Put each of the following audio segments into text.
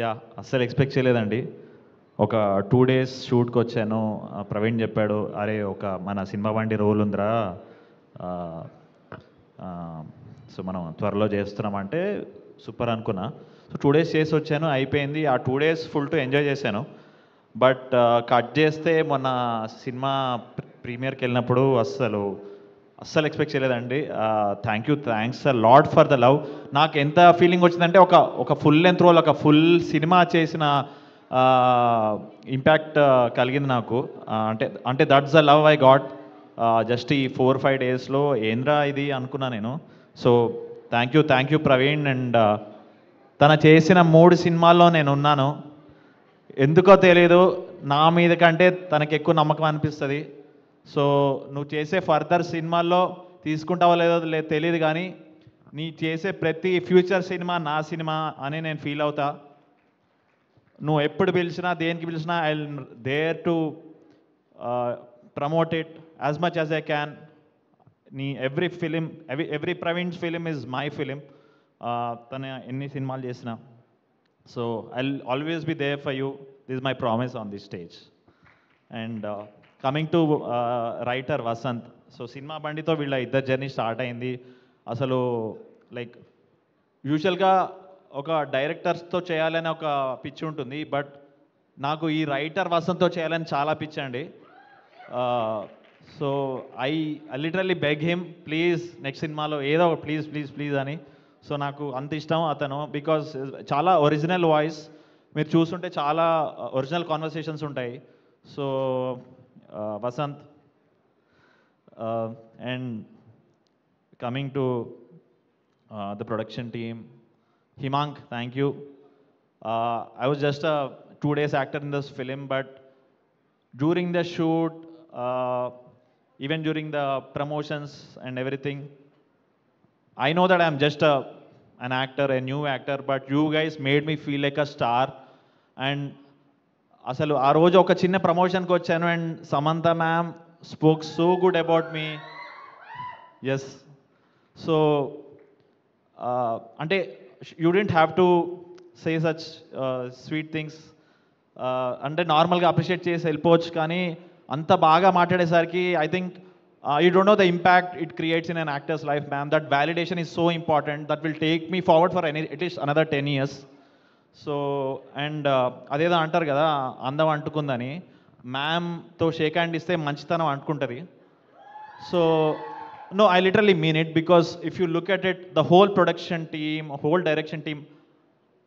Yeah అస్సలు expect చేయలేదండి. ఒక 2 days షూట్కి వచ్చాను. ప్రవీణ్ చెప్పాడు, అరే ఒక మన సినిమా బండి రోల్ ఉందిరా, సో మనం త్వరలో చేస్తున్నామంటే సూపర్ అనుకున్నా. సో 2 days చేసి వచ్చాను, అయిపోయింది. ఆ 2 days ఫుల్ టు ఎంజాయ్ చేశాను. బట్ కట్ చేస్తే మొన్న సినిమా ప్రీమియర్కి వెళ్ళినప్పుడు అస్సలు ఎక్స్పెక్ట్ చేయలేదండి. Thanks a lot for the love. నాకు ఎంత ఫీలింగ్ వచ్చిందంటే ఒక ఫుల్ లెంత్ రోల్, ఒక ఫుల్ సినిమా చేసిన ఇంపాక్ట్ కలిగింది నాకు. అంటే that's the love I got just ఈ 4-5 daysలో. ఏంద్రా ఇది అనుకున్నా నేను. So thank you Praveen. And తన చేసిన 3 సినిమాల్లో నేను ఉన్నాను. ఎందుకో తెలియదు, నా మీద కంటే తనకి ఎక్కువ నమ్మకం అనిపిస్తుంది. సో నువ్వు చేసే ఫర్దర్ సినిమాల్లో తీసుకుంటావో లేదో తెలియదు, కానీ నీ చేసే ప్రతి ఫ్యూచర్ సినిమా నా సినిమా అని నేను ఫీల్ అవుతా. నువ్వు ఎప్పుడు పిలిచినా, దేనికి పిలిచినా, I there to promote it as much as I can. నీ every Praveen's film is my film. తన ఎన్ని సినిమాలు చేసినా. So I always be there for you. This is my promise on this stage. And coming to writer Vasanth. So సినిమా బండితో వీళ్ళ ఇద్దరు journey start అయింది. అసలు లైక్ యూజువల్గా ఒక డైరెక్టర్స్తో చేయాలని ఒక పిచ్చి ఉంటుంది, బట్ నాకు ఈ రైటర్ వసంత్తో చేయాలని చాలా పిచ్చి అండి. So I literally beg him, please next సినిమాలో ఏదో ప్లీజ్ అని. సో నాకు అంత ఇష్టం అతను, బికాజ్ చాలా ఒరిజినల్ వాయిస్. మీరు చూస్తుంటే చాలా ఒరిజినల్ కాన్వర్సేషన్స్ ఉంటాయి. So Vasant. And coming to the production team, Himang, thank you. I was just a 2 days actor in this film, but during the shoot, even during the promotions and everything, I know that I'm just an actor, a new actor, but you guys made me feel like a star. And అసలు ఆ రోజు ఒక చిన్న ప్రమోషన్కి వచ్చాను, and Samantha ma'am spoke so good about me. Yes. So అంటే you don't have to say such sweet things. అంటే నార్మల్గా అప్రిషియేట్ చేసి వెళ్ళిపోవచ్చు, కానీ అంత బాగా మాట్లాడేసరికి I think you don't know the impact it creates in an actor's life ma'am. That validation is so important. That will take me forward for at least another 10 years. So and అదేదో అంటారు కదా, అందం అంటుకుందని. మ్యామ్తో షేక్ హ్యాండ్ ఇస్తే మంచితనం అంటుకుంటుంది. So no, I literally mean it, because if you look at it, the whole production team, whole direction team,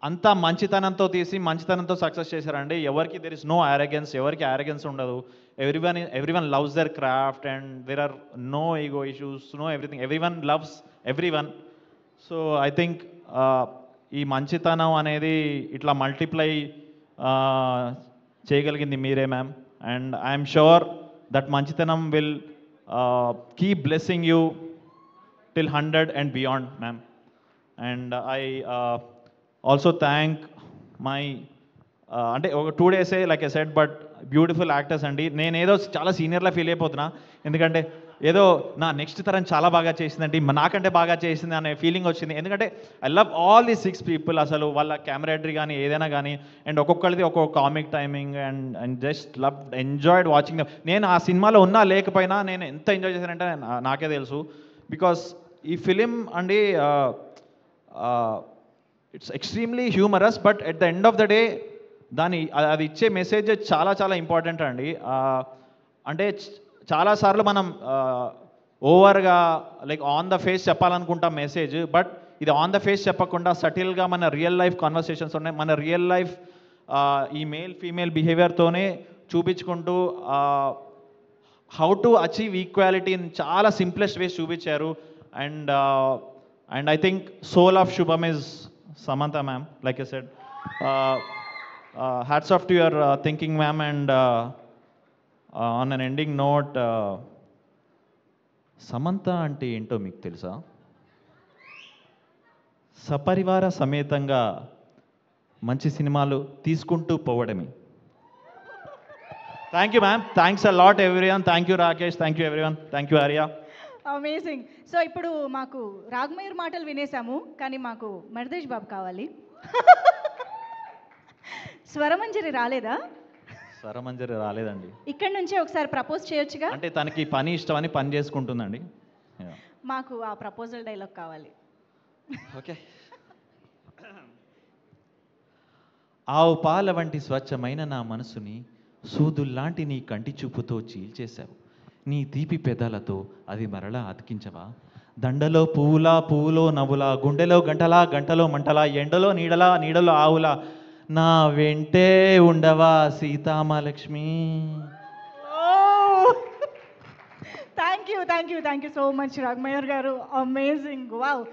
అంతా మంచితనంతో తీసి మంచితనంతో సక్సెస్ చేశారండి. ఎవరికి దెర్ ఇస్ నో arrogance, ఎవరికి arrogance ఉండదు. everyone loves their craft, and there are no ego issues, no everything. everyone loves everyone. So I think ఈ మంచితనం అనేది ఇట్లా మల్టిప్లై చేయగలిగింది మీరే ma'am. And I'm sure that మంచితనం will keep blessing you till 100 and beyond, ma'am. And I also thank my అంటే ఒక 2 days like I said, but beautiful actors అండి. నేను ఏదో చాలా సీనియర్లా ఫీల్ అయిపోతున్నా, ఎందుకంటే ఏదో నా నెక్స్ట్ తరం చాలా బాగా చేసిందండి, నాకంటే బాగా చేసింది అనే ఫీలింగ్ వచ్చింది. ఎందుకంటే I love all the 6 people. అసలు వాళ్ళ కెమెరాడరీ కానీ ఏదైనా కానీ, అండ్ ఒక్కొక్కరిది ఒక్కొక్క comic timing, and just love enjoyed watching. నేను ఆ సినిమాలో ఉన్నా లేకపోయినా నేను ఎంత ఎంజాయ్ చేశానంటే నాకే తెలుసు. బికాస్ ఈ ఫిలిం అండి it's extremely humorous, but at the end of the day అది ఇచ్చే మెసేజ్ చాలా చాలా ఇంపార్టెంట్ అండి. అంటే చాలాసార్లు మనం ఓవర్గా లైక్ ఆన్ ద ఫేస్ చెప్పాలనుకుంటాం మెసేజ్, బట్ ఇది ఆన్ ద ఫేస్ చెప్పకుండా సటిల్గా మన రియల్ లైఫ్ కాన్వర్సేషన్స్ ఉన్నాయి. మన రియల్ లైఫ్ ఈ మేల్ ఫీమేల్ బిహేవియర్తోనే చూపించుకుంటూ how to achieve equality in చాలా సింప్లెస్ట్ వేస్ చూపించారు. And I think soul of Shubham is Samantha ma'am, like I said. Hats off to your thinking ma'am. And on an ending note, Samantha అంటే ఏంటో మీకు తెలుసా? సపరివార సమేతంగా మంచి సినిమాలు తీసుకుంటూ పోవడమే. Thank you ma'am. Thanks a lot everyone. Thank you Rakesh. Thank you everyone. Thank you Arya. Amazing. So ఇప్పుడు మాకు రాఘమయూర్ మాటలు వినేసాము, కానీ మాకు మర్దేష్ బాబు కావాలి. స్వరమంజరి రాలేదా? స్వరమంజరి రాలేదండి. ఇక్కడ నుంచే ఒకసారి ప్రపోజ్ చేయొచ్చుగా. అంటే తనకి పని ఇష్టమని పని చేసుకుంటుందండి. మాకు ఆ ప్రపోజల్ డైలాగ్ కావాలి. ఓకే. ఆవు పాల వంటి స్వచ్ఛమైన నా మనసుని సూదుల్లాంటి నీ కంటి చూపుతో చీల్చేశావు. నీ తీపి పెదాలతో అది మరలా అతికించవా? దండలో పువ్వులా, పువ్వులో నవ్వులా, గుండెలో గంటలా, గంటలో మంటలా, ఎండలో నీడలా, నీడలో ఆవులా, నా వెంటే ఉండవా Sitamahalakshmi? Thank you so much Raghamayya గారు. అమేజింగ్. వావ్.